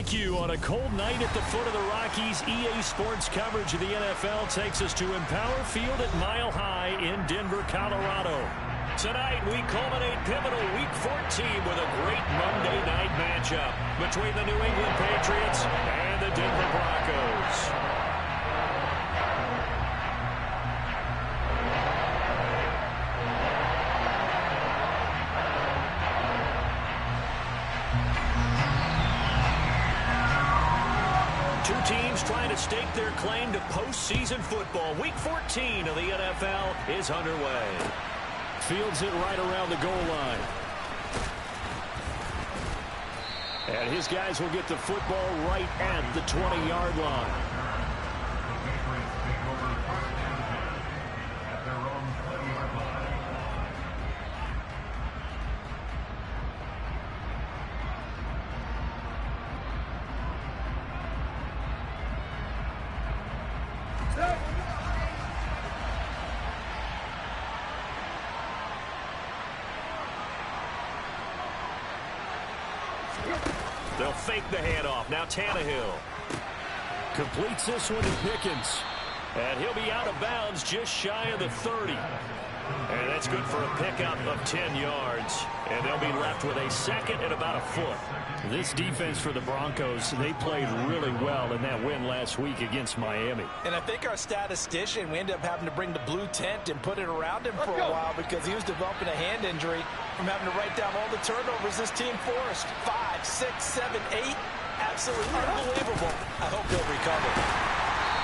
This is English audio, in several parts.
thank you. On a cold night at the foot of the Rockies, EA Sports coverage of the NFL takes us to Empower Field at Mile High in Denver, Colorado. Tonight, we culminate pivotal Week 14 with a great Monday night matchup between the New England Patriots and the Denver Broncos. Two teams trying to stake their claim to postseason football. Week 14 of the NFL is underway. Fields it right around the goal line. And his guys will get the football right at the 20-yard line. They'll fake the handoff. Now Tannehill completes this one to Pickens. And he'll be out of bounds just shy of the 30. And that's good for a pickup of 10 yards. And they'll be left with a second and about a foot. This defense for the Broncos, they played really well in that win last week against Miami. And I think our statistician, we ended up having to bring the blue tent and put it around him for a while because he was developing a hand injury from having to write down all the turnovers this team forced. 5, 6, 7, 8. Absolutely unbelievable. I hope he'll recover.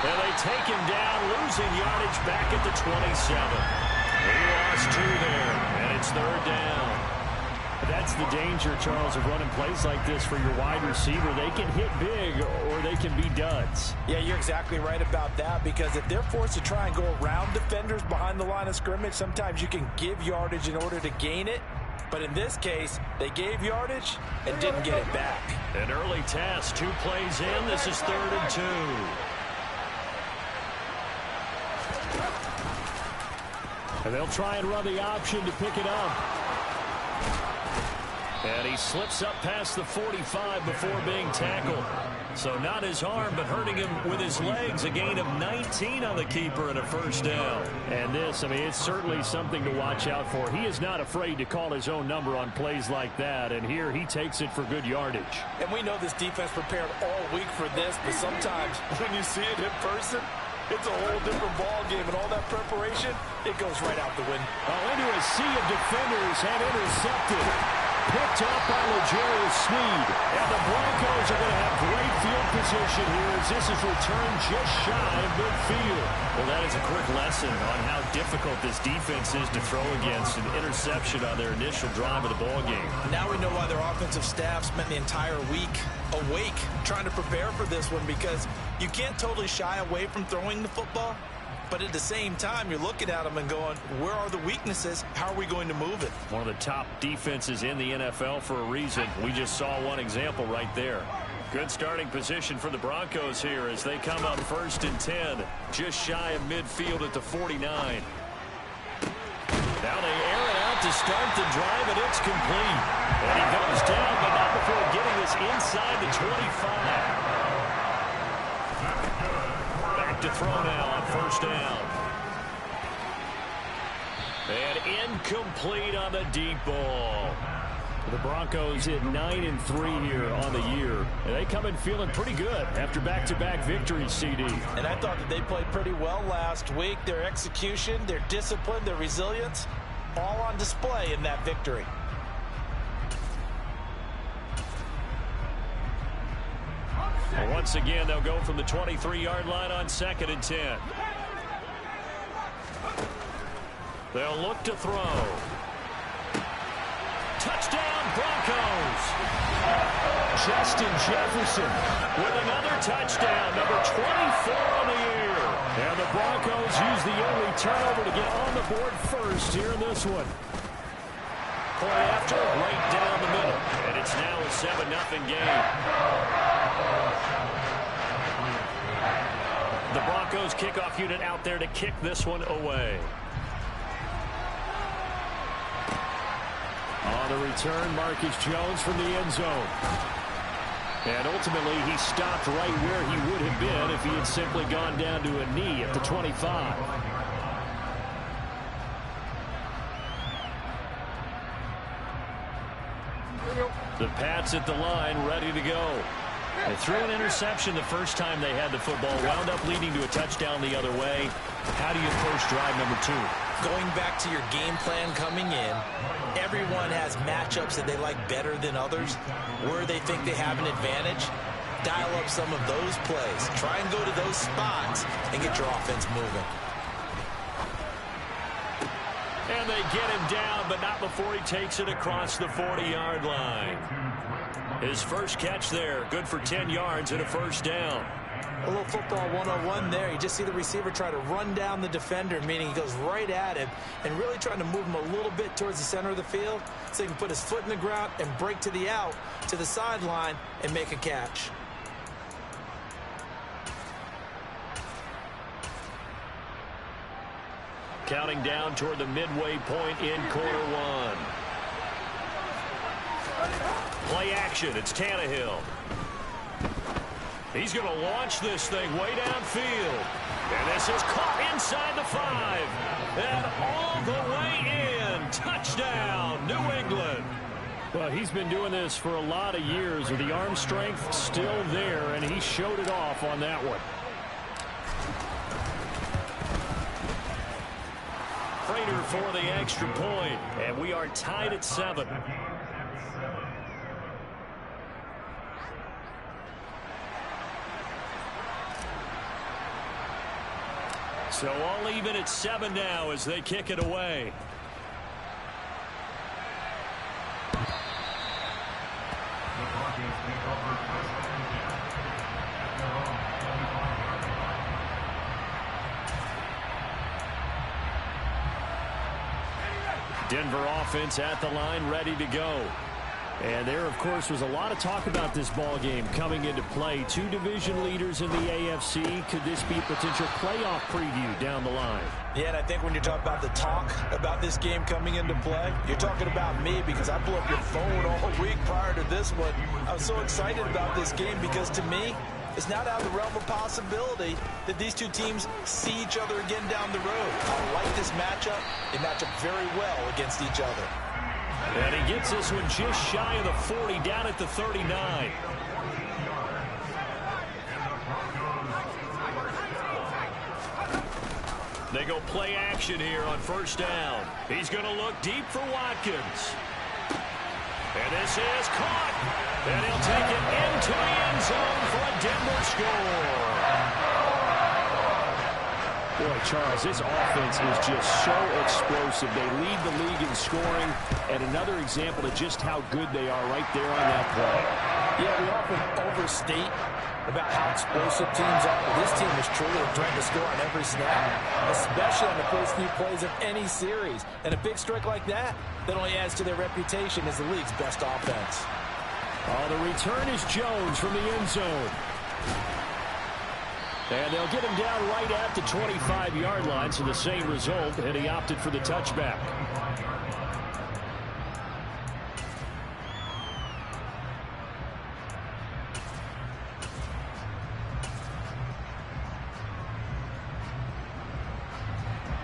And they take him down, losing yardage back at the 27. He lost 2 there, and it's third down. That's the danger, Charles, of running plays like this for your wide receiver. They can hit big or they can be duds. Yeah, you're exactly right about that because if they're forced to try and go around defenders behind the line of scrimmage, sometimes you can give yardage in order to gain it. But in this case, they gave yardage and didn't get it back. An early test, 2 plays in. This is 3rd and 2. And they'll try and run the option to pick it up. And he slips up past the 45 before being tackled. So not his arm, but hurting him with his legs. A gain of 19 on the keeper and a first down. And this, I mean, it's certainly something to watch out for. He is not afraid to call his own number on plays like that. And here he takes it for good yardage. And we know this defense prepared all week for this, but sometimes when you see it in person, it's a whole different ball game, and all that preparation, it goes right out the window. Oh, into a sea of defenders and intercepted. Picked up by L'Jarius Sneed. And the Broncos are going to have great field position here as this is returned just shy of midfield. Well, that is a quick lesson on how difficult this defense is to throw against. An interception on their initial drive of the ballgame. Now we know why their offensive staff spent the entire week awake trying to prepare for this one, because you can't totally shy away from throwing the football. But at the same time, you're looking at them and going, where are the weaknesses? How are we going to move it? One of the top defenses in the NFL for a reason. We just saw one example right there. Good starting position for the Broncos here as they come up 1st and 10. Just shy of midfield at the 49. Now they air it out to start the drive, and it's complete. And he goes down, but not before getting us inside the 25. To throw now on 1st down. And incomplete on the deep ball. The Broncos hit 9-3 here on the year. And they come in feeling pretty good after back-to-back victories, CD. And I thought that they played pretty well last week. Their execution, their discipline, their resilience, all on display in that victory. Well, once again, they'll go from the 23-yard line on 2nd and 10. They'll look to throw. Touchdown, Broncos! Justin Jefferson with another touchdown, number 24 on the year. And the Broncos use the only turnover to get on the board first here in this one. Point after, right down the middle. And it's now a 7-0 game. The Broncos kickoff unit out there to kick this one away. On the return, Marcus Jones from the end zone. And ultimately, he stopped right where he would have been if he had simply gone down to a knee at the 25. The Pats at the line, ready to go. They threw an interception the first time they had the football, wound up leading to a touchdown the other way. How do you approach drive number 2? Going back to your game plan coming in, everyone has matchups that they like better than others, where they think they have an advantage. Dial up some of those plays. Try and go to those spots and get your offense moving. And they get him down, but not before he takes it across the 40-yard line. His first catch there, good for 10 yards and a first down. A little football 101 there. You just see the receiver try to run down the defender, meaning he goes right at him and really trying to move him a little bit towards the center of the field so he can put his foot in the ground and break to the out, to the sideline, and make a catch. Counting down toward the midway point in quarter 1. Play action. It's Tannehill. He's going to launch this thing way downfield. And this is caught inside the 5. And all the way in. Touchdown, New England. Well, he's been doing this for a lot of years with the arm strength still there, and he showed it off on that one. Prater for the extra point, and we are tied at 7. So all even at 7 now as they kick it away. Denver offense at the line, ready to go. And there, of course, was a lot of talk about this ball game coming into play. 2 division leaders in the AFC. Could this be a potential playoff preview down the line? Yeah, and I think when you talk about the talk about this game coming into play, you're talking about me because I blew up your phone all week prior to this one. I was so excited about this game because to me, it's not out of the realm of possibility that these two teams see each other again down the road. I like this matchup. They match up very well against each other. And he gets this one just shy of the 40, down at the 39. They go play action here on first down. He's going to look deep for Watkins. And this is caught. And he'll take it into the end zone for a Denver score. Boy, Charles, this offense is just so explosive. They lead the league in scoring, and another example of just how good they are right there on that play. Yeah, we often overstate about how explosive teams are. This team is truly a threat to score on every snap, especially on the first few plays of any series. And a big strike like that only adds to their reputation as the league's best offense. Oh, the return is Jones from the end zone. And they'll get him down right at the 25-yard line, so the same result, and he opted for the touchback.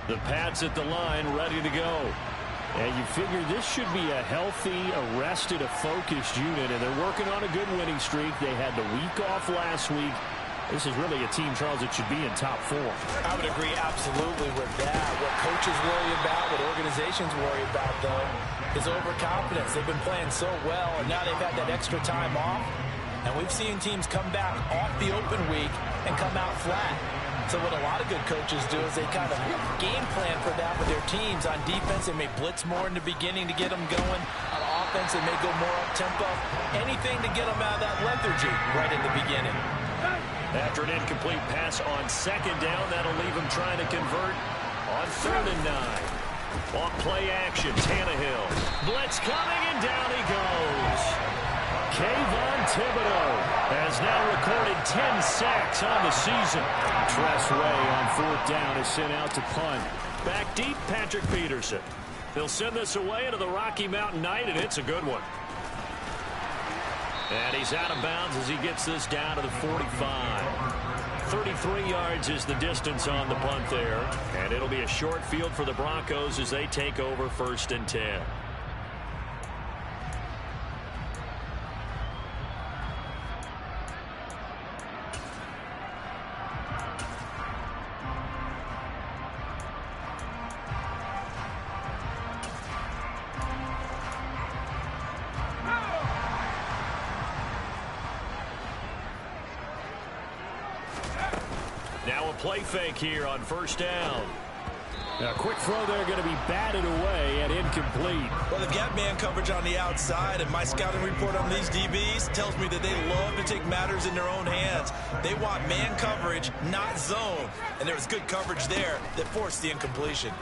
The Pats at the line, ready to go. And you figure this should be a healthy, arrested, a focused unit, and they're working on a good winning streak. They had the week off last week. This is really a team, Charles, that should be in top 4. I would agree absolutely with that. What coaches worry about, what organizations worry about, though, is overconfidence. They've been playing so well, and now they've had that extra time off. And we've seen teams come back off the open week and come out flat. So what a lot of good coaches do is they kind of game plan for that with their teams. On defense, they may blitz more in the beginning to get them going. On offense, they may go more up-tempo. Anything to get them out of that lethargy right in the beginning. After an incomplete pass on second down, that'll leave him trying to convert on 3rd and 9. Off play action, Tannehill. Blitz coming, and down he goes. Kayvon Thibodeau has now recorded 10 sacks on the season. Tress Way on 4th down is sent out to punt. Back deep, Patrick Peterson. He'll send this away into the Rocky Mountain Night, and it's a good one. And he's out of bounds as he gets this down to the 45. 33 yards is the distance on the punt there. And it'll be a short field for the Broncos as they take over 1st and 10. Now a play fake here on 1st down. A quick throw there going to be batted away and incomplete. Well, they've got man coverage on the outside, and my scouting report on these DBs tells me that they love to take matters in their own hands. They want man coverage, not zone. And there was good coverage there that forced the incompletion.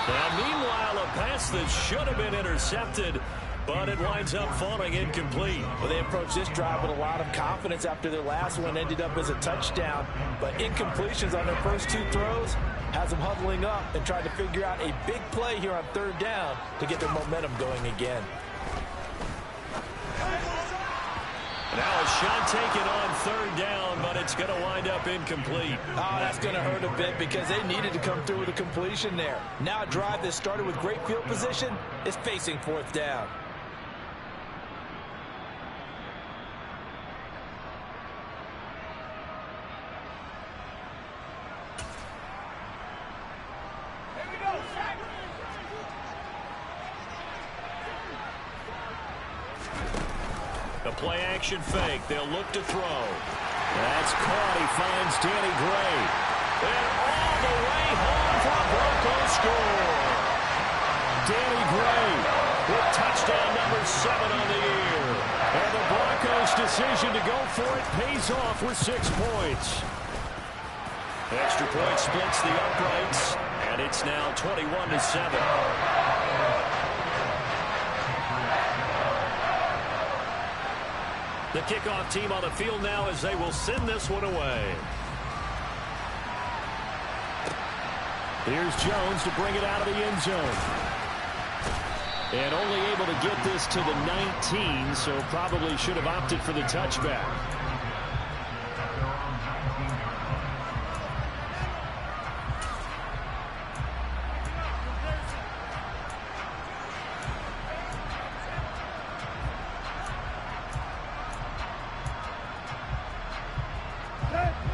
Now, meanwhile, a pass that should have been intercepted, but it winds up falling incomplete. Well, they approached this drive with a lot of confidence after their last one ended up as a touchdown. But incompletions on their first 2 throws has them huddling up and trying to figure out a big play here on 3rd down to get their momentum going again. Now a shot taken on 3rd down, but it's going to wind up incomplete. Oh, that's going to hurt a bit because they needed to come through with a completion there. Now a drive that started with great field position is facing 4th down. A play-action fake. They'll look to throw. That's caught. He finds Danny Gray. And all the way home for a Broncos score. Danny Gray with touchdown number 7 on the year. And the Broncos' decision to go for it pays off with 6 points. Extra point splits the uprights, and it's now 21-7. The kickoff team on the field now as they will send this one away. Here's Jones to bring it out of the end zone. And only able to get this to the 19, so probably should have opted for the touchback.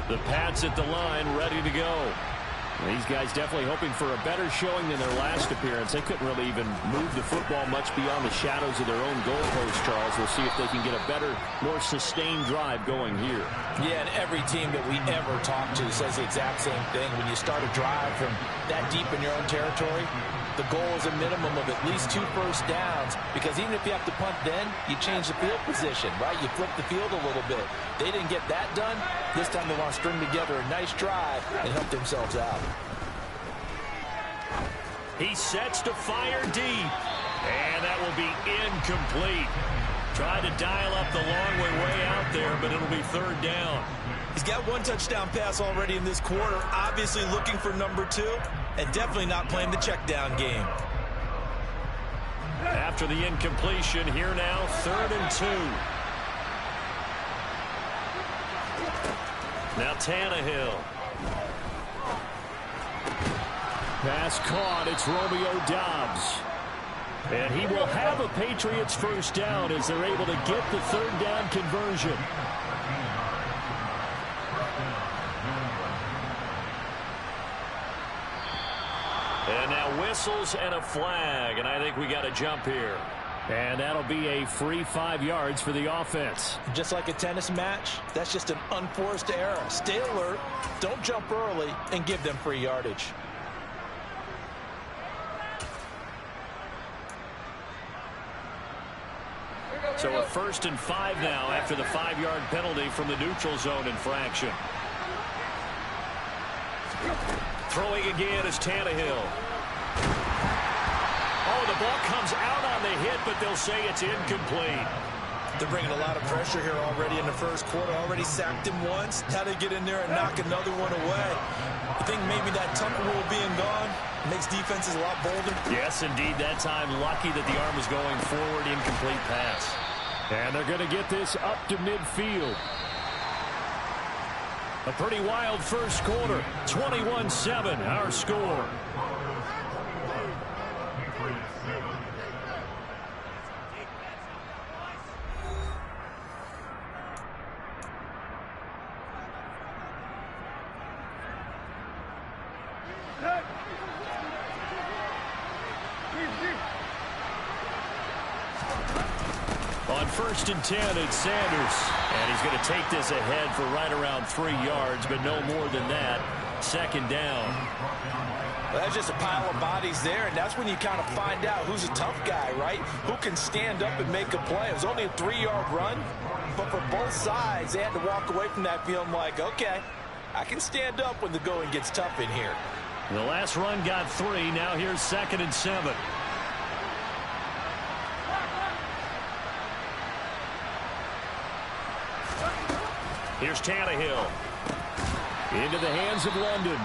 The Pats at the line, ready to go. These guys definitely hoping for a better showing than their last appearance. They couldn't really even move the football much beyond the shadows of their own goalpost, Charles. We'll see if they can get a better, more sustained drive going here. Yeah, and every team that we ever talk to says the exact same thing. When you start a drive from that deep in your own territory, the goal is a minimum of at least 2 first downs, because even if you have to punt then, you change the field position, right? You flip the field a little bit. They didn't get that done. This time they want to string together a nice drive and help themselves out. He sets to fire deep, and that will be incomplete. Tried to dial up the long way out there, but it'll be 3rd down. He's got 1 touchdown pass already in this quarter, obviously looking for number 2, and definitely not playing the check down game. After the incompletion, here now, 3rd and 2. Now Tannehill. Pass caught. It's Romeo Doubs. And he will have a Patriots first down as they're able to get the 3rd down conversion. And now whistles and a flag, and I think we got a jump here. And that'll be a free 5 yards for the offense. Just like a tennis match, that's just an unforced error. Stay alert, don't jump early, and give them free yardage. So a 1st and 5 now after the 5-yard penalty from the neutral zone infraction. Throwing again is Tannehill. Oh, the ball comes out on the hit, but they'll say it's incomplete. They're bringing a lot of pressure here already in the first quarter. Already sacked him once. Had to get in there and knock another one away. I think maybe that Tucker rule being gone makes defenses a lot bolder. Yes, indeed. That time, lucky that the arm was going forward. Incomplete pass. And they're going to get this up to midfield. A pretty wild first quarter. 21-7, our score. On 1st and 10, it's Sanders. And he's going to take this ahead for right around 3 yards, but no more than that. 2nd down. Well, that's just a pile of bodies there, and that's when you kind of find out who's a tough guy, right? Who can stand up and make a play. It was only a 3-yard run, but for both sides, they had to walk away from that feeling like, okay, I can stand up when the going gets tough in here. The last run got 3. Now here's 2nd and 7. Here's Tannehill. Into the hands of London.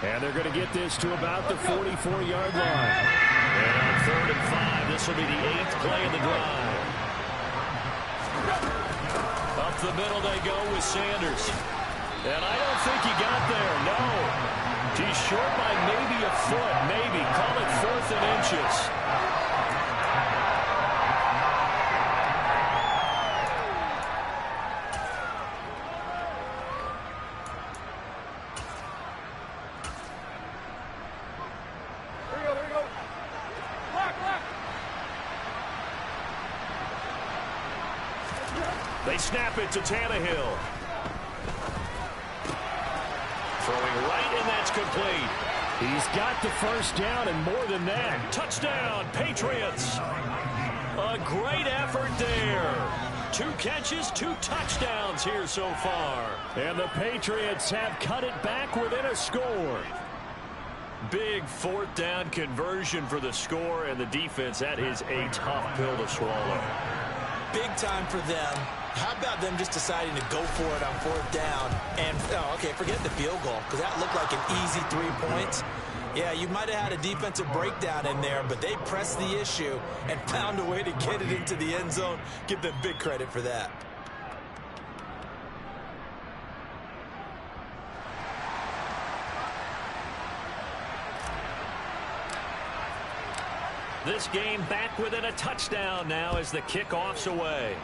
And they're going to get this to about the 44-yard line. And on 3rd and 5, this will be the 8th play of the drive. Up the middle they go with Sanders. And I don't think he got there, no. He's short by maybe a foot, maybe. Call it 4th and inches. They snap it to Tannehill. Throwing right, and that's complete. He's got the first down, and more than that. Touchdown, Patriots. A great effort there. 2 catches, 2 touchdowns here so far. And the Patriots have cut it back within a score. Big 4th down conversion for the score, and the defense, that is a tough pill to swallow. Big time for them. How about them just deciding to go for it on 4th down? And, oh, okay, forget the field goal, because that looked like an easy 3 points. Yeah, you might have had a defensive breakdown in there, but they pressed the issue and found a way to get it into the end zone. Give them big credit for that. This game back within a touchdown now as the kickoff's away.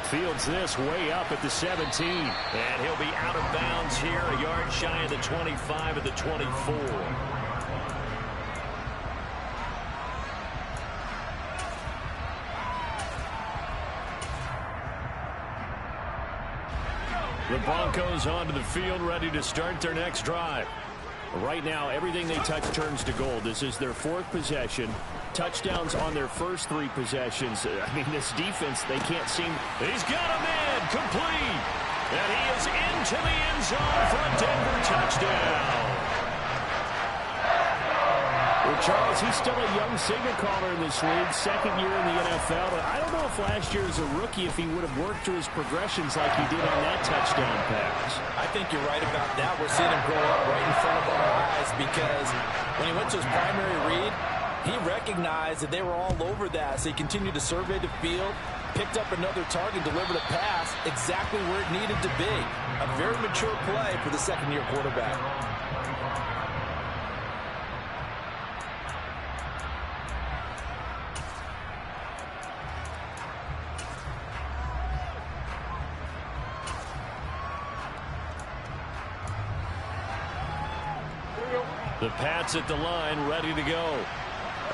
Fields this way up at the 17. And he'll be out of bounds here, a yard shy of the 25 at the 24. The Broncos onto the field, ready to start their next drive. Right now, everything they touch turns to gold. This is their 4th possession. Touchdowns on their first 3 possessions. I mean, this defense, they can't seem... He's got a man complete. And he is into the end zone for a Denver touchdown. Well, Charles, he's still a young signal caller in this league, 2nd year in the NFL. But I don't know if last year as a rookie, if he would have worked through his progressions like he did on that touchdown pass. I think you're right about that. We're seeing him grow up right in front of our eyes because when he went to his primary read, he recognized that they were all over that, so he continued to survey the field, picked up another target, delivered a pass exactly where it needed to be. A very mature play for the 2nd-year quarterback. The Pats at the line, ready to go.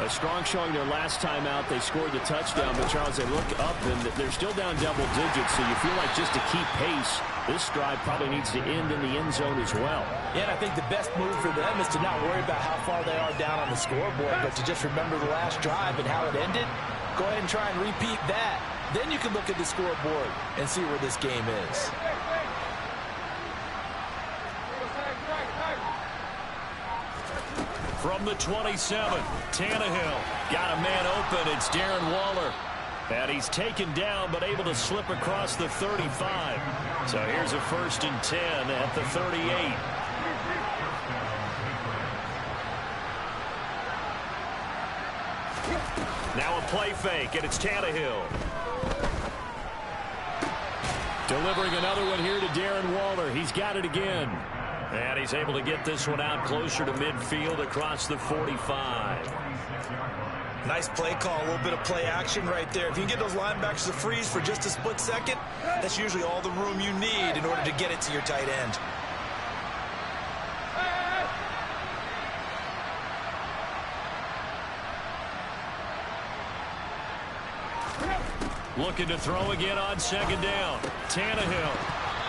A strong showing their last time out. They scored the touchdown, but Charles, they look up and they're still down double digits, so you feel like just to keep pace, this drive probably needs to end in the end zone as well. Yeah, and I think the best move for them is to not worry about how far they are down on the scoreboard, but to just remember the last drive and how it ended. Go ahead and try and repeat that. Then you can look at the scoreboard and see where this game is. From the 27, Tannehill got a man open. It's Darren Waller. And he's taken down, but able to slip across the 35. So here's a 1st and 10 at the 38. Now a play fake, and it's Tannehill. Delivering another one here to Darren Waller. He's got it again. And he's able to get this one out closer to midfield across the 45. Nice play call, a little bit of play action right there. If you can get those linebackers to freeze for just a split second, that's usually all the room you need in order to get it to your tight end. Looking to throw again on second down. Tannehill.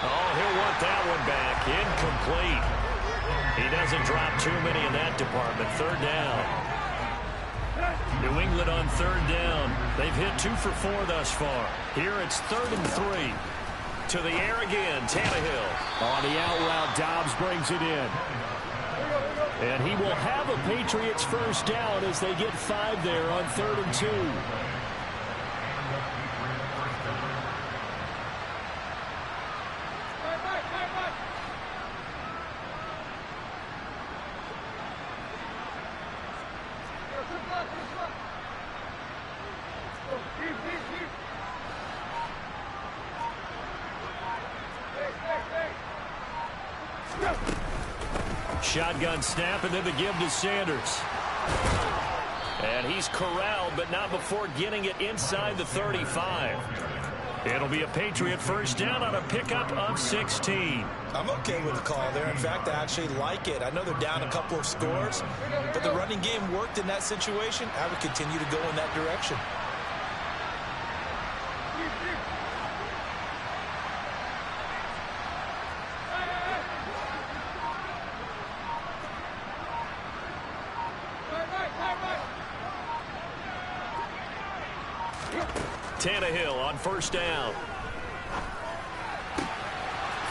Oh, he'll want that one back. Incomplete. He doesn't drop too many in that department. Third down. New England on third down. They've hit 2 for 4 thus far. Here it's 3rd and 3. To the air again, Tannehill. On the out route, Dobbs brings it in. And he will have a Patriots first down as they get 5 there on 3rd and 2. Shotgun snap, and then the give to Sanders. And he's corralled, but not before getting it inside the 35. It'll be a Patriot first down on a pickup of 16. I'm okay with the call there. In fact, I actually like it. I know they're down a couple of scores, but the running game worked in that situation. I would continue to go in that direction. Tannehill on first down.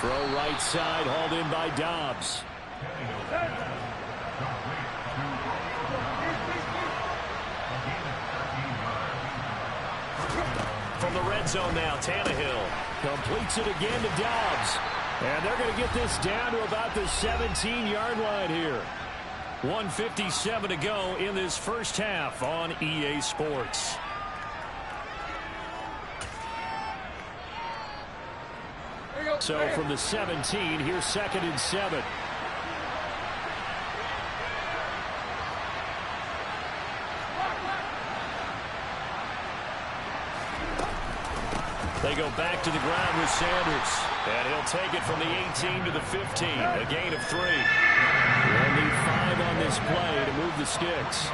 Throw right side, hauled in by Dobbs. From the red zone now, Tannehill Completes it again to Dobbs. And they're going to get this down to about the 17-yard line here. 1:57 to go in this first half on EA Sports. So from the 17, here's 2nd and 7. They go back to the ground with Sanders. And he'll take it from the 18 to the 15. A gain of 3. They'll need 5 on this play to move the sticks.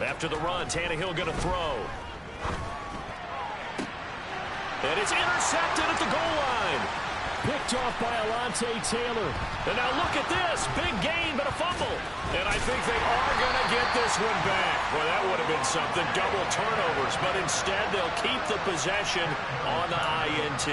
After the run, Tannehill going to throw. And it's intercepted at the goal line. Picked off by Alontae Taylor. And now look at this. Big gain, but a fumble. And I think they are going to get this one back. Well, that would have been something. Double turnovers. But instead, they'll keep the possession on the INT.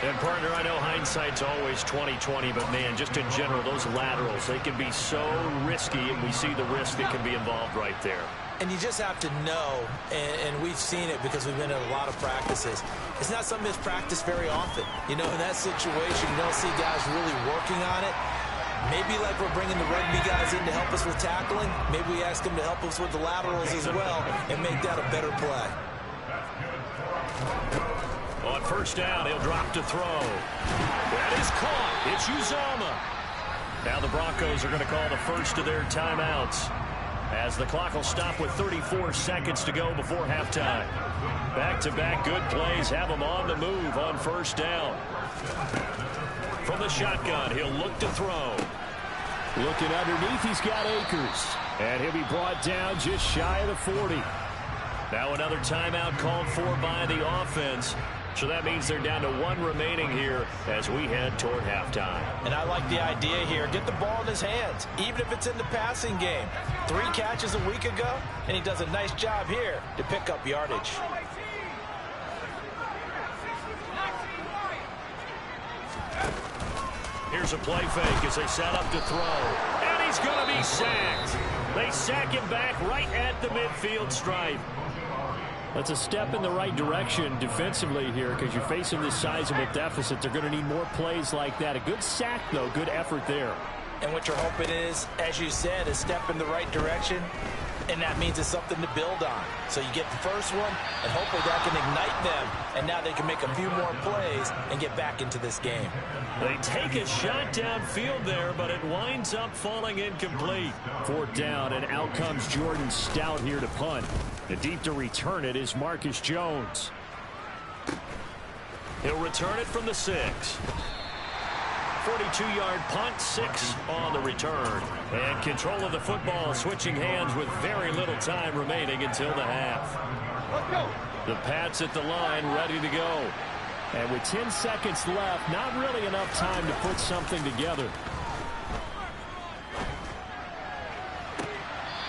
And, partner, I know hindsight's always 20/20, but, man, just in general, those laterals, they can be so risky, and we see the risk that can be involved right there. And you just have to know, and we've seen it because we've been in a lot of practices, it's not something that's practiced very often. You know, in that situation, you don't see guys really working on it. Maybe like we're bringing the rugby guys in to help us with tackling, maybe we ask them to help us with the laterals as well and make that a better play. On first down, he'll drop to throw. That is caught. It's Uzomah. Now the Broncos are going to call the first of their timeouts, as the clock will stop with 34 seconds to go before halftime. Back-to-back good plays have him on the move on first down. From the shotgun, he'll look to throw. Looking underneath, he's got Akers. And he'll be brought down just shy of the 40. Now another timeout called for by the offense. So that means they're down to 1 remaining here as we head toward halftime. And I like the idea here. Get the ball in his hands, even if it's in the passing game. 3 catches a week ago, and he does a nice job here to pick up yardage. Here's a play fake as they set up to throw. And he's going to be sacked. They sack him back right at the midfield stripe. That's a step in the right direction defensively here because you're facing this sizable deficit. They're going to need more plays like that. A good sack, though. Good effort there. And what you're hoping is, as you said, a step in the right direction. And that means it's something to build on. So you get the first one, and hopefully that can ignite them. And now they can make a few more plays and get back into this game. They take a shot downfield there, but it winds up falling incomplete. 4th down, and out comes Jordan Stout here to punt. The deep to return it is Marcus Jones. He'll return it from the 6. 42-yard punt, 6 on the return. And control of the football switching hands with very little time remaining until the half. Let's go. The Pats at the line ready to go. And with 10 seconds left, not really enough time to put something together.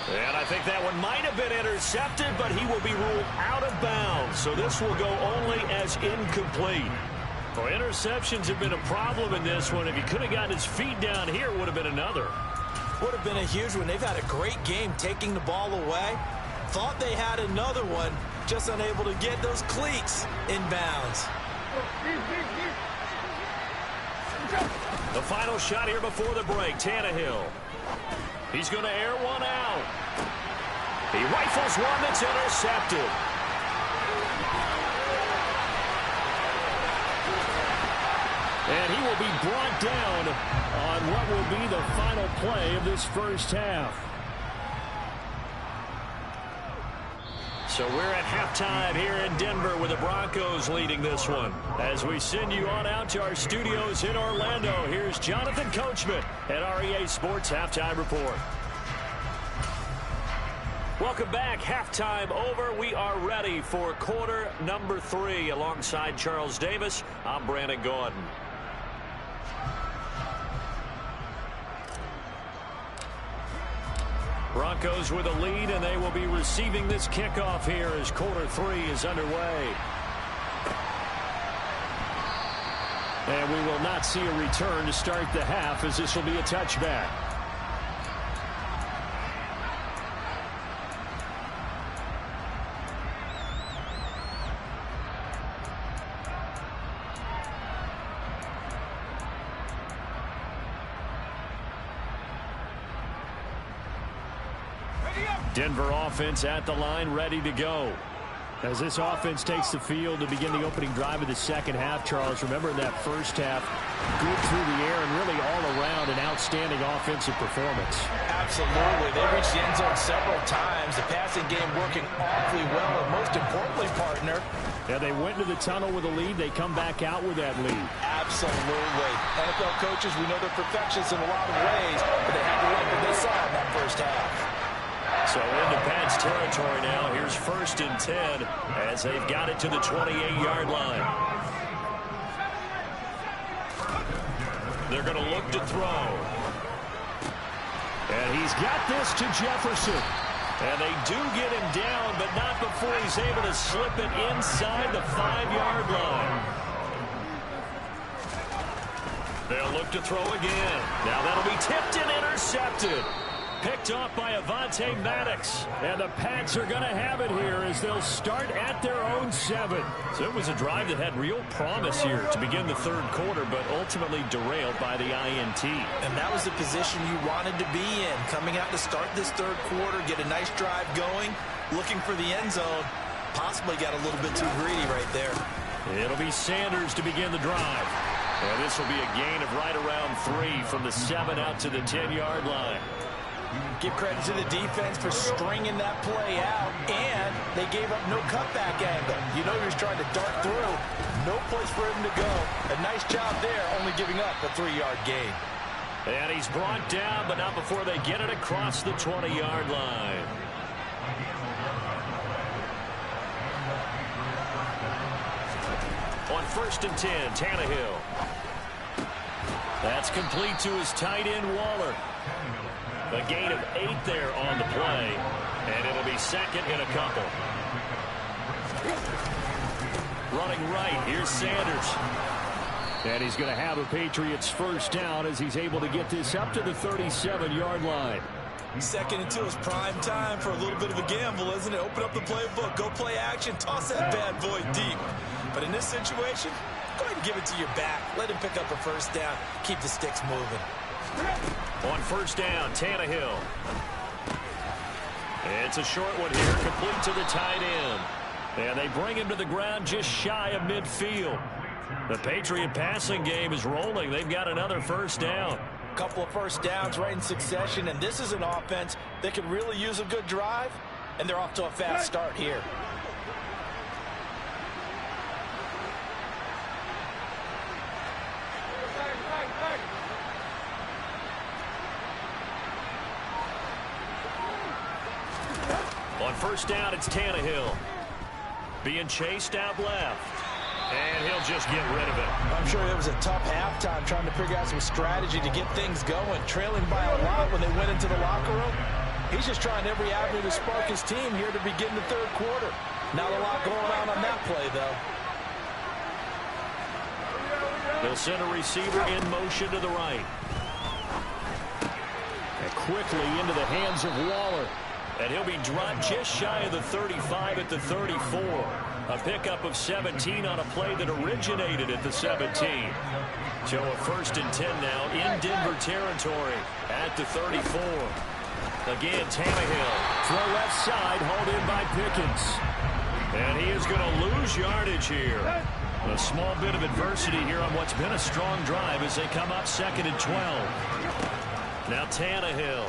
And I think that one might have been intercepted, but he will be ruled out of bounds. So this will go only as incomplete. Well, interceptions have been a problem in this one. If he could have gotten his feet down here, it would have been another. Would have been a huge one. They've had a great game taking the ball away. Thought they had another one, just unable to get those cleats in bounds. The final shot here before the break, Tannehill. He's going to air one out. He rifles one that's intercepted. And he will be brought down on what will be the final play of this first half. So we're at halftime here in Denver with the Broncos leading this one. As we send you on out to our studios in Orlando, here's Jonathan Coachman at REA Sports Halftime Report. Welcome back. Halftime over. We are ready for quarter number 3. Alongside Charles Davis, I'm Brandon Gordon. Broncos with a lead, and they will be receiving this kickoff here as quarter 3 is underway. And we will not see a return to start the half, as this will be a touchback. Denver offense at the line, ready to go. As this offense takes the field to begin the opening drive of the second half, Charles, remember in that first half, good through the air and really all around an outstanding offensive performance. Absolutely. They reached the end zone several times. The passing game working awfully well, and most importantly, partner. Yeah, they went into the tunnel with a lead. They come back out with that lead. Absolutely. NFL coaches, we know they're perfectionists in a lot of ways, but they had to win what they saw in that first half. So into Pats territory now. Here's 1st and 10 as they've got it to the 28-yard line. They're going to look to throw. And he's got this to Jefferson. And they do get him down, but not before he's able to slip it inside the 5-yard line. They'll look to throw again. Now that'll be tipped and intercepted. Picked off by Avonte Maddox. And the Pats are going to have it here as they'll start at their own 7. So it was a drive that had real promise here to begin the third quarter, but ultimately derailed by the INT. And that was the position you wanted to be in. Coming out to start this third quarter, get a nice drive going, looking for the end zone. Possibly got a little bit too greedy right there. It'll be Sanders to begin the drive. And this will be a gain of right around 3 from the 7 out to the 10-yard line. Give credit to the defense for stringing that play out, and they gave up no cutback angle. You know he was trying to dart through. No place for him to go. A nice job there, only giving up a 3-yard gain. And he's brought down, but not before they get it across the 20-yard line. On 1st and 10, Tannehill. That's complete to his tight end, Waller. A gain of 8 there on the play, and it'll be 2nd and a couple. Running right, here's Sanders. And he's going to have a Patriots first down as he's able to get this up to the 37-yard line. 2nd and 2 is prime time for a little bit of a gamble, isn't it? Open up the playbook, go play action, toss that bad boy deep. But in this situation, go ahead and give it to your back. Let him pick up a first down. Keep the sticks moving. On first down, Tannehill. It's a short one here, complete to the tight end. And they bring him to the ground just shy of midfield. The Patriot passing game is rolling. They've got another first down. A couple of first downs right in succession, and this is an offense that could really use a good drive, and they're off to a fast start here. On first down, it's Tannehill. Being chased out left. And he'll just get rid of it. I'm sure it was a tough halftime trying to figure out some strategy to get things going. Trailing by a lot when they went into the locker room. He's just trying every avenue to spark his team here to begin the third quarter. Not a lot going on that play, though. They'll send a receiver in motion to the right. And quickly into the hands of Waller. And he'll be dropped just shy of the 35 at the 34. A pickup of 17 on a play that originated at the 17. So a 1st and 10 now in Denver territory at the 34. Again, Tannehill. Throw left side, hauled in by Pickens. And he is going to lose yardage here. A small bit of adversity here on what's been a strong drive as they come up 2nd and 12. Now Tannehill.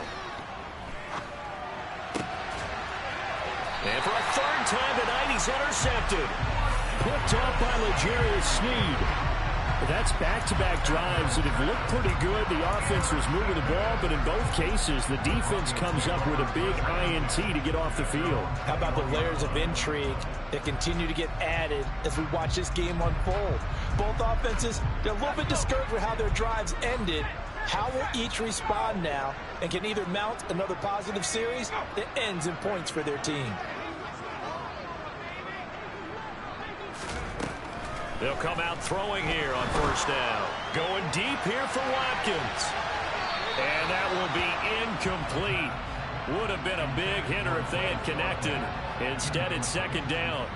And for a 3rd time tonight, he's intercepted. Picked off by L'Jarius Sneed. But that's back-to-back drives that have looked pretty good. The offense was moving the ball, but in both cases, the defense comes up with a big INT to get off the field. How about the layers of intrigue that continue to get added as we watch this game unfold? Both offenses, they're a little bit discouraged with how their drives ended. How will each respond now and can either mount another positive series that ends in points for their team? They'll come out throwing here on first down. Going deep here for Watkins. And that will be incomplete. Would have been a big hitter if they had connected. Instead, it's 2nd down.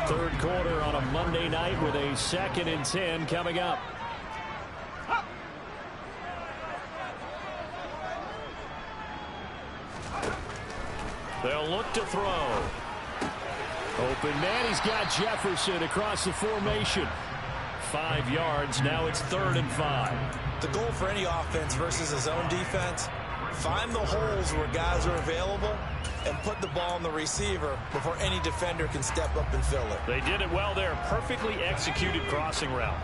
Third quarter on a Monday night with a 2nd and 10 coming up. They'll look to throw. Open man, he's got Jefferson across the formation. 5 yards, now it's 3rd and 5. The goal for any offense versus a zone defense, find the holes where guys are available and put the ball on the receiver before any defender can step up and fill it. They did it well there. Perfectly executed crossing route.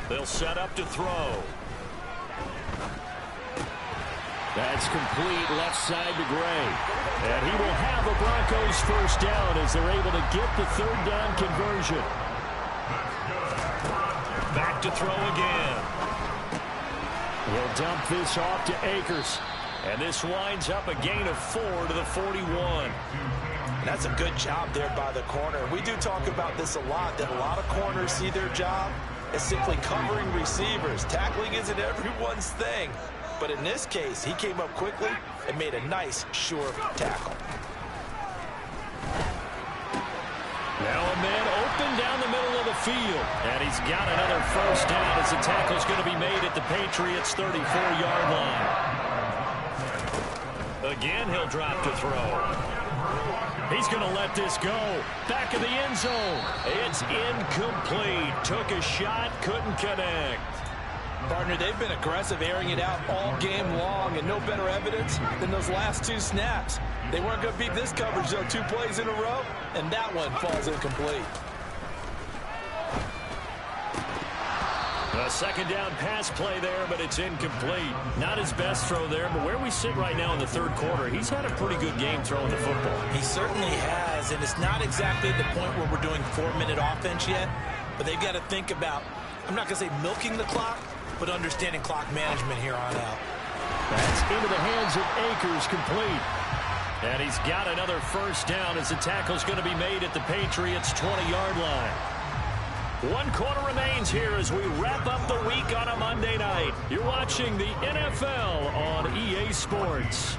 They'll set up to throw. That's complete left side to Gray. And he will have a Broncos first down as they're able to get the 3rd down conversion. Back to throw again. He'll dump this off to Akers. And this winds up a gain of 4 to the 41. That's a good job there by the corner. We do talk about this a lot, that a lot of corners see their job as simply covering receivers. Tackling isn't everyone's thing. But in this case, he came up quickly and made a nice, sure tackle. Now a man open down the middle of the field. And he's got another first down as the tackle's going to be made at the Patriots' 34-yard line. Again, he'll drop to throw. He's going to let this go. Back of the end zone. It's incomplete. Took a shot, couldn't connect. Partner, they've been aggressive, airing it out all game long, and no better evidence than those last 2 snaps. They weren't going to beat this coverage, though, 2 plays in a row, and that one falls incomplete. A 2nd down pass play there, but it's incomplete. Not his best throw there, but where we sit right now in the 3rd quarter, he's had a pretty good game throwing the football. He certainly has, and it's not exactly the point where we're doing 4-minute offense yet, but they've got to think about, I'm not going to say milking the clock, but understanding clock management here on out. That's into the hands of Akers, complete. And he's got another first down as the tackle's going to be made at the Patriots' 20-yard line. 1 quarter remains here as we wrap up the week on a Monday night. You're watching the NFL on EA Sports.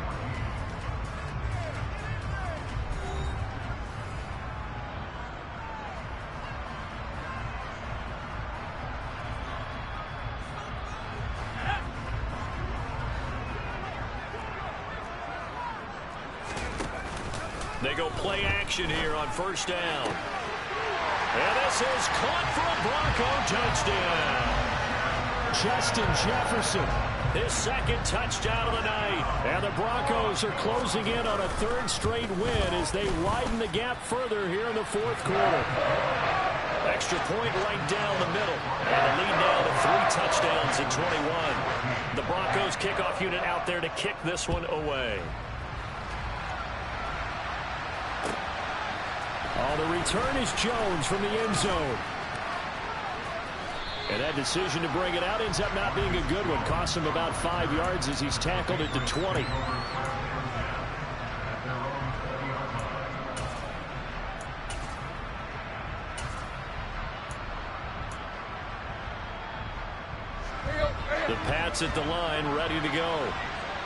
They go play action here on first down. And this is caught for a Bronco touchdown. Justin Jefferson, his second touchdown of the night. And the Broncos are closing in on a 3rd straight win as they widen the gap further here in the 4th quarter. Extra point right down the middle. And the lead now to 3 touchdowns in 21. The Broncos kickoff unit out there to kick this one away. The return is Jones from the end zone. And that decision to bring it out ends up not being a good one. Costs him about 5 yards as he's tackled at the 20. The Pats at the line, ready to go.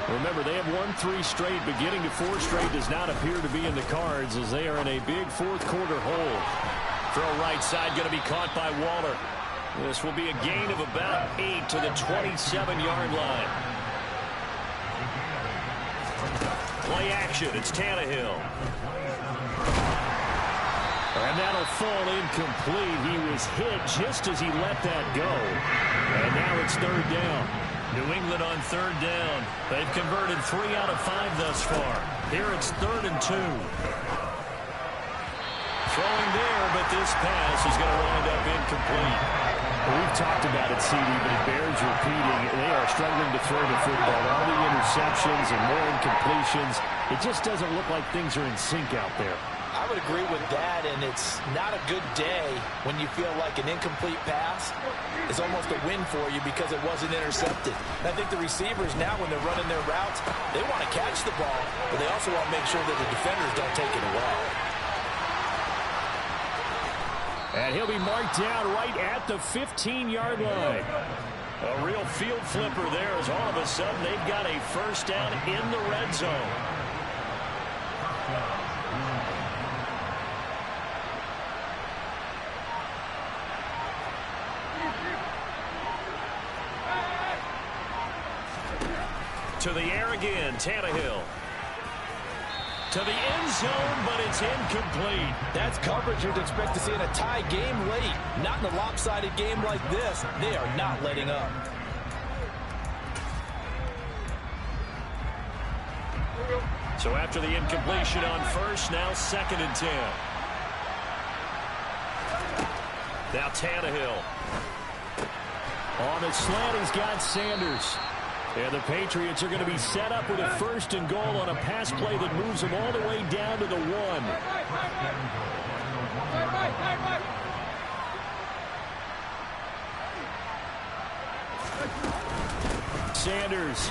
Remember, they have won 3 straight, but getting to 4 straight does not appear to be in the cards as they are in a big 4th quarter hole. Throw right side going to be caught by Waller. This will be a gain of about 8 to the 27-yard line. Play action. It's Tannehill. And that'll fall incomplete. He was hit just as he let that go. And now it's 3rd down. New England on 3rd down. They've converted 3 out of 5 thus far. Here it's 3rd and 2. Throwing there, but this pass is going to wind up incomplete. Well, we've talked about it, CD, but it bears repeating. They are struggling to throw the football. All the interceptions and more incompletions. It just doesn't look like things are in sync out there. I would agree with that, and it's not a good day when you feel like an incomplete pass is almost a win for you because it wasn't intercepted. And I think the receivers now, when they're running their routes, they want to catch the ball, but they also want to make sure that the defenders don't take it away. And he'll be marked down right at the 15-yard line. A real field flipper there as all of a sudden they've got a first down in the red zone. To the air again, Tannehill. To the end zone, but it's incomplete. That's coverage you'd expect to see in a tie game late. Not in a lopsided game like this. They are not letting up. So after the incompletion on first, now 2nd and 10. Now Tannehill. On the slant, he's got Sanders. And the Patriots are going to be set up with a 1st and goal on a pass play that moves them all the way down to the 1. Sanders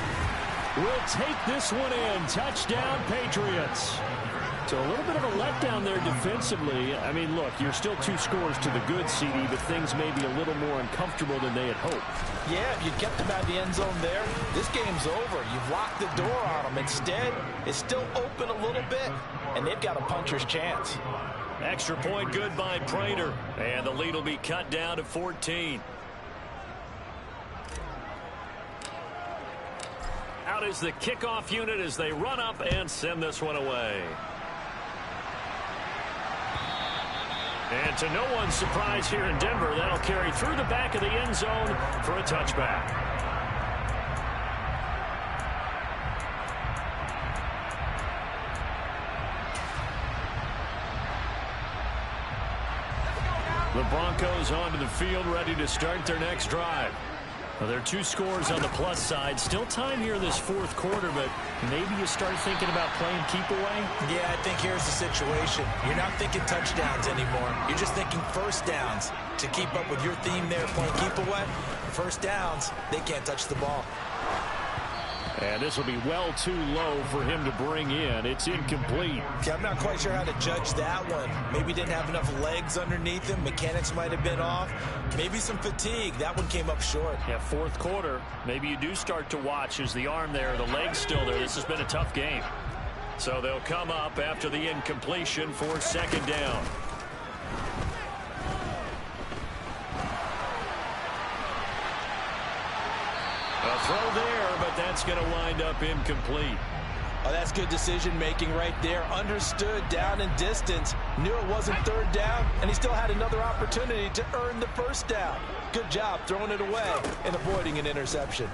will take this one in. Touchdown, Patriots. So a little bit of a letdown there defensively. I mean, look, you're still 2 scores to the good, CD, but things may be a little more uncomfortable than they had hoped. Yeah, if you kept them at the end zone there, this game's over. You've locked the door on them. Instead, it's still open a little bit, and they've got a puncher's chance. Extra point good by Prater, and the lead will be cut down to 14. Out is the kickoff unit as they run up and send this one away. And to no one's surprise here in Denver, that'll carry through the back of the end zone for a touchback. The Broncos onto the field, ready to start their next drive. Well, there are 2 scores on the plus side. Still time here in this 4th quarter, but maybe you start thinking about playing keep away? Yeah, I think here's the situation. You're not thinking touchdowns anymore. You're just thinking first downs. To keep up with your theme there, playing keep away, first downs, they can't touch the ball. And this will be well too low for him to bring in. It's incomplete. Yeah, I'm not quite sure how to judge that one. Maybe didn't have enough legs underneath him. Mechanics might have been off. Maybe some fatigue. That one came up short. Yeah, fourth quarter. Maybe you do start to watch as the arm there, the leg's still there. This has been a tough game. So they'll come up after the incompletion for second down. A throw there, but that's going to wind up incomplete. Oh, that's good decision-making right there. Understood down and distance. Knew it wasn't third down, and he still had another opportunity to earn the first down. Good job throwing it away and avoiding an interception.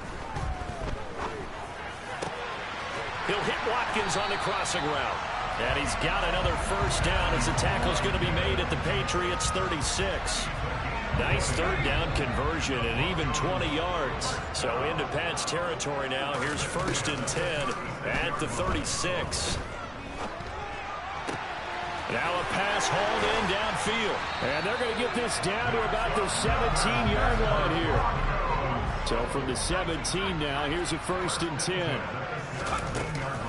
He'll hit Watkins on the crossing route. And he's got another first down as the tackle's going to be made at the Patriots' 36. Nice third down conversion and even 20 yards. So into Pat's territory now. Here's 1st and 10 at the 36. Now a pass hauled in downfield. And they're going to get this down to about the 17-yard line here. So from the 17 now, here's a 1st and 10.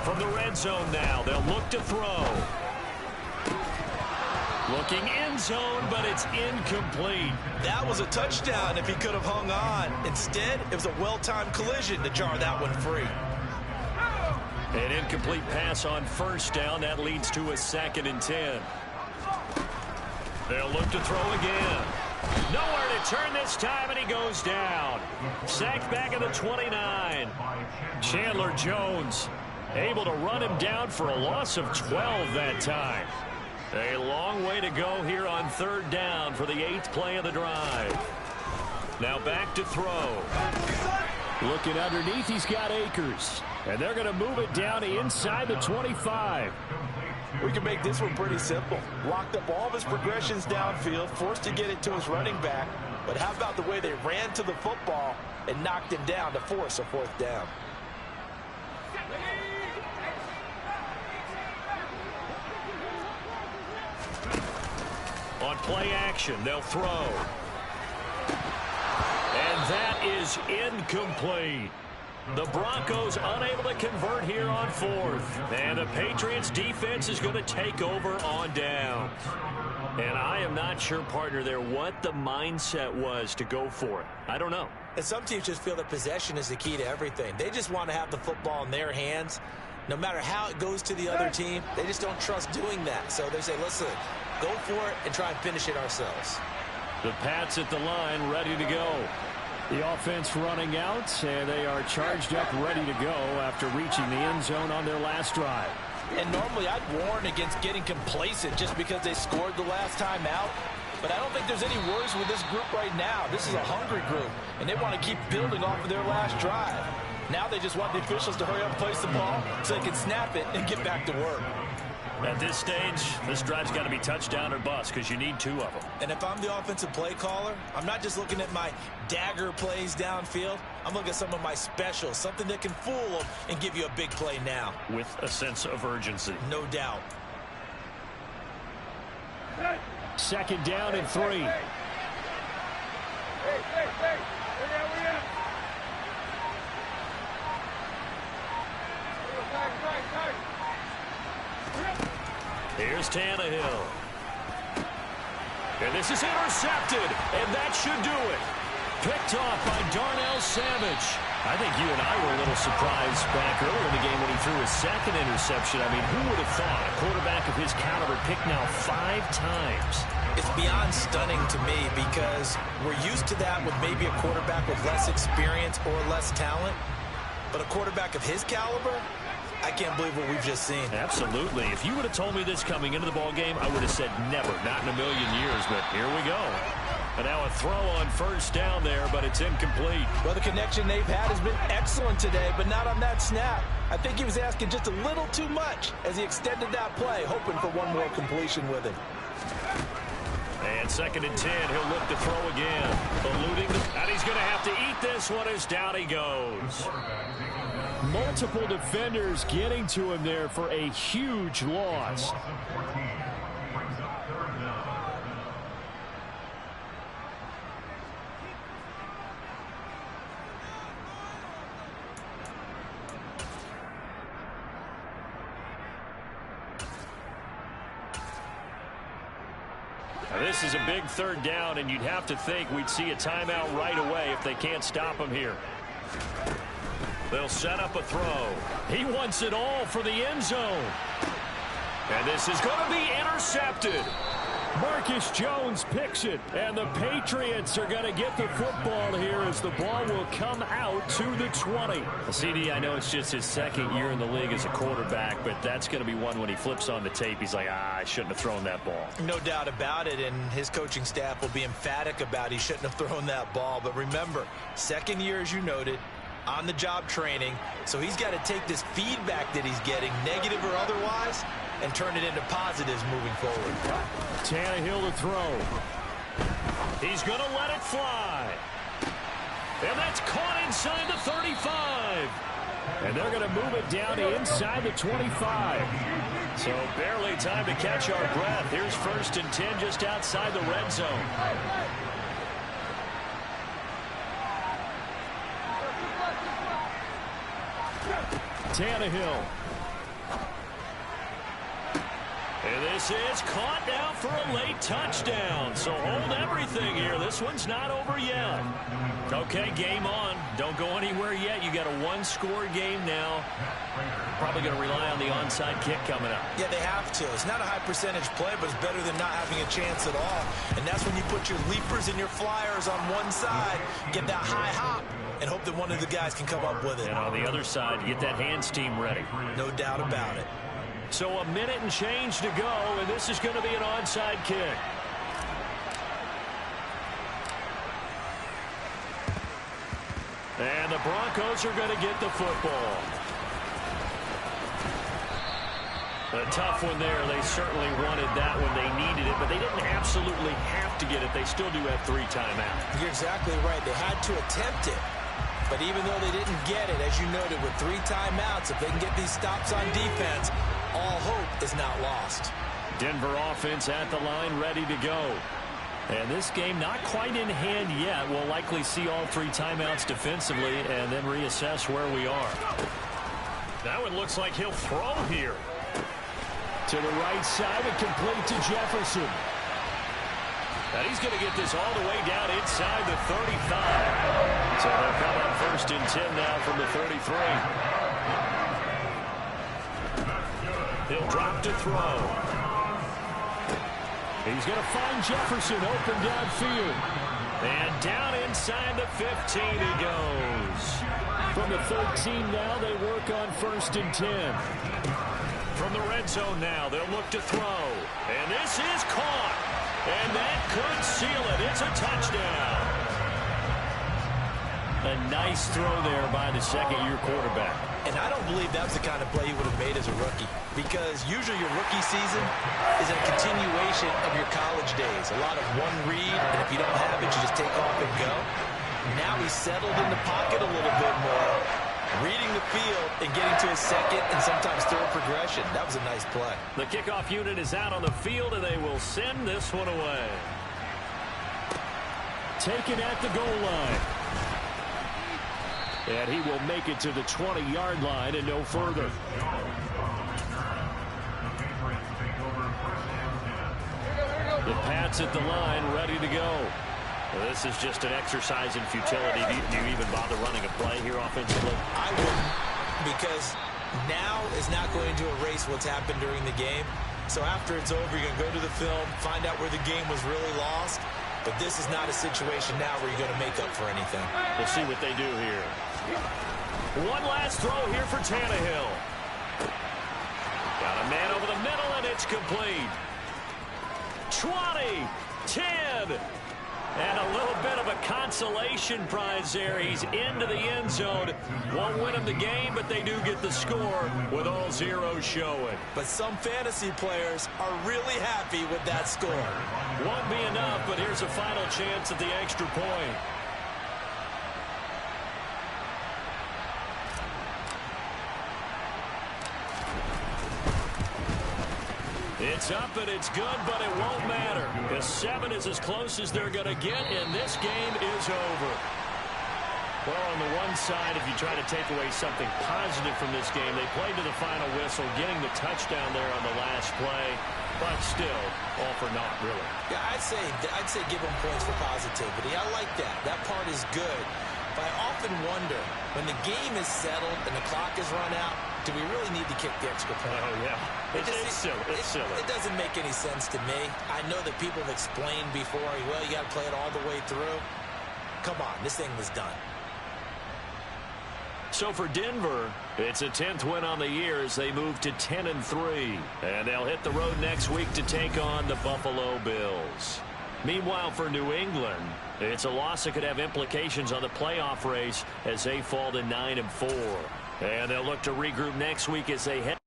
From the red zone now, they'll look to throw. Looking end zone, but it's incomplete. That was a touchdown if he could have hung on. Instead, it was a well-timed collision to jar that one free. An incomplete pass on first down. That leads to a 2nd and 10. They'll look to throw again. Nowhere to turn this time, and he goes down. Sacked back at the 29. Chandler Jones able to run him down for a loss of 12 that time. A long way to go here on 3rd down for the 8th play of the drive. Now back to throw. Looking underneath, he's got Akers. And they're going to move it down to inside the 25. We can make this one pretty simple. Locked up all of his progressions downfield, forced to get it to his running back. But how about the way they ran to the football and knocked him down to force a 4th down? On play action, they'll throw. And that is incomplete. The Broncos unable to convert here on 4th. And the Patriots defense is going to take over on down. And I am not sure, partner, there what the mindset was to go for it. I don't know. And some teams just feel that possession is the key to everything. They just want to have the football in their hands. No matter how it goes to the other team, they just don't trust doing that. So they say, listen, go for it and try and finish it ourselves. The Pats at the line, ready to go. The offense running out, and they are charged up, ready to go after reaching the end zone on their last drive. And normally I'd warn against getting complacent just because they scored the last time out. But I don't think there's any worries with this group right now. This is a hungry group, and they want to keep building off of their last drive. Now they just want the officials to hurry up and place the ball so they can snap it and get back to work. At this stage, this drive's got to be touchdown or bust because you need 2 of them. And if I'm the offensive play caller, I'm not just looking at my dagger plays downfield. I'm looking at some of my specials, something that can fool them and give you a big play now. With a sense of urgency. No doubt. 2nd down and 3. Here's Tannehill. And this is intercepted, and that should do it. Picked off by Darnell Savage. I think you and I were a little surprised back earlier in the game when he threw his 2nd interception. I mean, who would have thought a quarterback of his caliber picked now 5 times? It's beyond stunning to me because we're used to that with maybe a quarterback with less experience or less talent. But a quarterback of his caliber, I can't believe what we've just seen. Absolutely. If you would have told me this coming into the ball game, I would have said never, not in a million years. But here we go. And now a throw on 1st down there, but it's incomplete. Well, the connection they've had has been excellent today, but not on that snap. I think he was asking just a little too much as he extended that play, hoping for one more completion with it. And 2nd and 10, he'll look to throw again. Eluding, and he's going to have to eat this one as down he goes. Multiple defenders getting to him there for a huge loss. This is a big third down, and you'd have to think we'd see a timeout right away if they can't stop him here. They'll set up a throw. He wants it all for the end zone. And this is going to be intercepted. Marcus Jones picks it, and the Patriots are going to get the football here as the ball will come out to the 20. CD, I know it's just his second year in the league as a quarterback, but that's going to be one when he flips on the tape. He's like, I shouldn't have thrown that ball. No doubt about it, and his coaching staff will be emphatic about he shouldn't have thrown that ball. But remember, second year, as you noted, on-the-job training, so he's got to take this feedback that he's getting, negative or otherwise, and turn it into positives moving forward. Tannehill to throw. He's going to let it fly. And that's caught inside the 35. And they're going to move it down inside the 25. So barely time to catch our breath. Here's 1st and 10 just outside the red zone. Tannehill. And this is caught now for a late touchdown. So hold everything here. This one's not over yet. Okay, game on. Don't go anywhere yet. You got a one-score game now. Probably going to rely on the onside kick coming up. Yeah, they have to. It's not a high-percentage play, but it's better than not having a chance at all. And that's when you put your leapers and your flyers on one side, get that high hop, and hope that one of the guys can come up with it. And on the other side, get that hands team ready. No doubt about it. So a minute and change to go, and this is going to be an onside kick. And the Broncos are going to get the football. A tough one there. They certainly wanted that when they needed it, but they didn't absolutely have to get it. They still do have 3 timeouts. You're exactly right. They had to attempt it. But even though they didn't get it, as you noted, with 3 timeouts, if they can get these stops on defense, all hope is not lost. Denver offense at the line, ready to go. And this game not quite in hand yet. We'll likely see all 3 timeouts defensively and then reassess where we are. That one looks like he'll throw here. To the right side and complete to Jefferson. And he's going to get this all the way down inside the 35. So they'll come up 1st and 10 now from the 33. He'll drop to throw. He's going to find Jefferson open downfield. And down inside the 15 he goes. From the 13 now, they work on 1st and 10. From the red zone now, they'll look to throw. And this is caught. And that could seal it. It's a touchdown. A nice throw there by the second-year quarterback. And I don't believe that's the kind of play he would have made as a rookie, because usually your rookie season is a continuation of your college days. A lot of one read, and if you don't have it, you just take off and go. Now he's settled in the pocket a little bit more, reading the field and getting to his second and sometimes third progression. That was a nice play. The kickoff unit is out on the field, and they will send this one away. Taken at the goal line. And he will make it to the 20-yard line and no further. The Pats at the line, ready to go. Well, this is just an exercise in futility. Do you even bother running a play here offensively? I wouldn't, because now is not going to erase what's happened during the game. So after it's over, you're going to go to the film, find out where the game was really lost. But this is not a situation now where you're going to make up for anything. We'll see what they do here. One last throw here for Tannehill. Got a man over the middle, and it's complete. 20, 10. And a little bit of a consolation prize there. He's into the end zone. Won't win him the game, but they do get the score with all zeros showing. But some fantasy players are really happy with that score. Won't be enough, but here's a final chance at the extra point. It's up and it's good, but it won't matter. The 7 is as close as they're going to get, and this game is over. Well, on the one side, if you try to take away something positive from this game, they played to the final whistle, getting the touchdown there on the last play, but still, all for naught, really. Yeah, I'd say give them points for positivity. I like that. That part is good. But I often wonder, when the game is settled and the clock is run out, do we really need to kick the extra point? Oh, yeah. It's silly. It's silly. It doesn't make any sense to me. I know that people have explained before, well, you got to play it all the way through. Come on, this thing was done. So for Denver, it's a 10th win on the year as they move to 10-3. And they'll hit the road next week to take on the Buffalo Bills. Meanwhile, for New England, it's a loss that could have implications on the playoff race as they fall to 9-4. And they'll look to regroup next week as they head